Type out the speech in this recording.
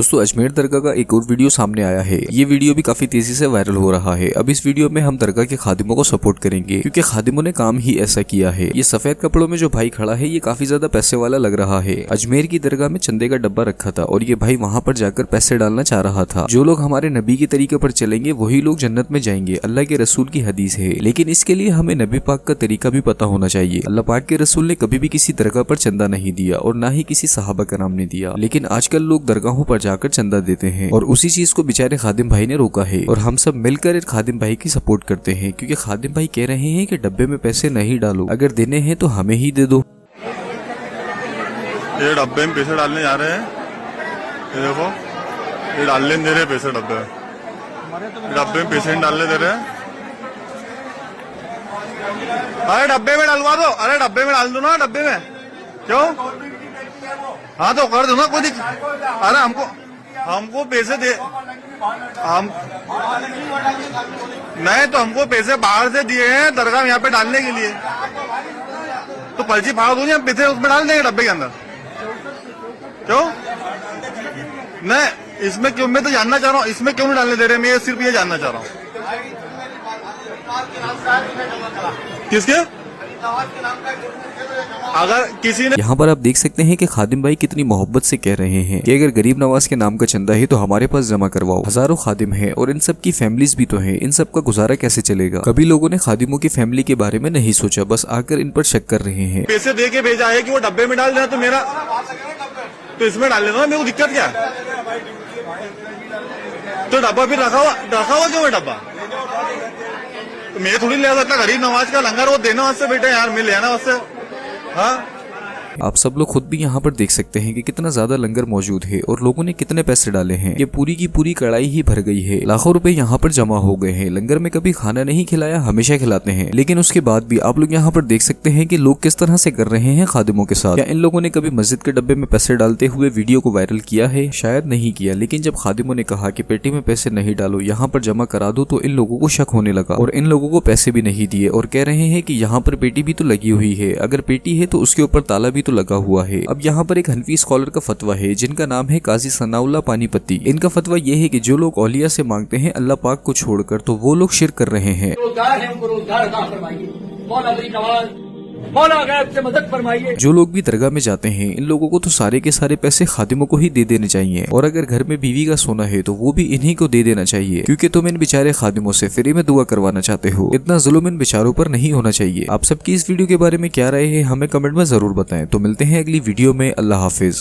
दोस्तों अजमेर दरगाह का एक और वीडियो सामने आया है। ये वीडियो भी काफी तेजी से वायरल हो रहा है। अब इस वीडियो में हम दरगाह के खादिमों को सपोर्ट करेंगे क्योंकि खादिमों ने काम ही ऐसा किया है। ये सफेद कपड़ों में जो भाई खड़ा है ये काफी ज्यादा पैसे वाला लग रहा है। अजमेर की दरगाह में चंदे का डब्बा रखा था और ये भाई वहाँ पर जाकर पैसे डालना चाह रहा था। जो लोग हमारे नबी के तरीके पर चलेंगे वही लोग जन्नत में जाएंगे, अल्लाह के रसूल की हदीस है। लेकिन इसके लिए हमें नबी पाक का तरीका भी पता होना चाहिए। अल्लाह पाक के रसूल ने कभी भी किसी दरगाह पर चंदा नहीं दिया और ना ही किसी सहाबा कराम ने दिया। लेकिन आजकल लोग दरगाहों पर जाकर चंदा देते हैं और उसी चीज को बेचारे खादिम भाई ने रोका है। और हम सब मिलकर एक खादिम भाई की सपोर्ट करते हैं क्योंकि खादिम भाई कह रहे हैं कि डब्बे में पैसे नहीं डालो, अगर देने हैं तो हमें ही दे दो। ये डब्बे में पैसे डालने जा रहे हैं। ये देखो, ये डालने दे रहे पैसे डब्बे में पैसे नहीं डालने दे रहे हैं। अरे डब्बे में डलवा दो, अरे डब्बे में डाल दो ना, डब्बे में क्यों? हाँ तो कर दो ना, कोई दिक्कत। अरे हमको पैसे दे, हम नहीं तो हमको पैसे बाहर से दिए हैं दरगाह में यहाँ पे डालने के लिए, तो पर्ची फाड़ दूंगी, हम पैसे उसमें डाल देंगे डब्बे के अंदर। क्यों नहीं, इसमें क्यों? मैं तो जानना चाह रहा हूँ इसमें क्यों नहीं डालने दे रहे, मैं सिर्फ ये जानना चाह रहा हूँ। किसके? अगर किसी ने यहाँ पर आप देख सकते हैं कि खादिम भाई कितनी मोहब्बत से कह रहे हैं कि अगर गरीब नवाज के नाम का चंदा है तो हमारे पास जमा करवाओ। हजारों खादिम हैं और इन सब की फैमिलीज भी तो हैं, इन सब का गुजारा कैसे चलेगा? कभी लोगों ने खादिमों की फैमिली के बारे में नहीं सोचा, बस आकर इन पर शक कर रहे हैं। पैसे दे के भेजा है कि वो डब्बे में डाल देना, तो मेरा तो इसमें डाल देना, मेरे को दिक्कत क्या है? तो डब्बा फिर रखा हुआ क्यों है डब्बा? तो मैं थोड़ी ले सकता, गरीब नवाज का लंगर वो देना वास्ते बेटा यार, मैं ले आना वास्ते। हाँ आप सब लोग खुद भी यहाँ पर देख सकते हैं कि कितना ज्यादा लंगर मौजूद है और लोगों ने कितने पैसे डाले हैं। ये पूरी की पूरी कड़ाई ही भर गई है, लाखों रुपए यहाँ पर जमा हो गए हैं। लंगर में कभी खाना नहीं खिलाया, हमेशा खिलाते हैं, लेकिन उसके बाद भी आप लोग यहाँ पर देख सकते हैं कि लोग किस तरह से कर रहे हैं खादिमों के साथ। क्या इन लोगों ने कभी मस्जिद के डब्बे में पैसे डालते हुए वीडियो को वायरल किया है? शायद नहीं किया, लेकिन जब खादिमों ने कहा कि पेटी में पैसे नहीं डालो, यहाँ पर जमा करा दो, तो इन लोगों को शक होने लगा और इन लोगों को पैसे भी नहीं दिए और कह रहे हैं कि यहाँ पर पेटी भी तो लगी हुई है, अगर पेटी है तो उसके ऊपर ताला भी तो लगा हुआ है। अब यहाँ पर एक हनफी स्कॉलर का फतवा है जिनका नाम है काजी सनाउल्लाह पानीपति। इनका फतवा ये है कि जो लोग औलिया से मांगते हैं अल्लाह पाक को छोड़कर, तो वो लोग शिर्क कर रहे हैं। जो लोग भी दरगाह में जाते हैं इन लोगों को तो सारे के सारे पैसे खादिमों को ही दे देने चाहिए और अगर घर में बीवी का सोना है तो वो भी इन्हीं को दे देना चाहिए क्योंकि तुम इन बेचारे खादिमों से फ्री में दुआ करवाना चाहते हो। इतना जुल्म इन बेचारों पर नहीं होना चाहिए। आप सबकी इस वीडियो के बारे में क्या राय है हमें कमेंट में जरूर बताएं। तो मिलते हैं अगली वीडियो में। अल्लाह हाफिज।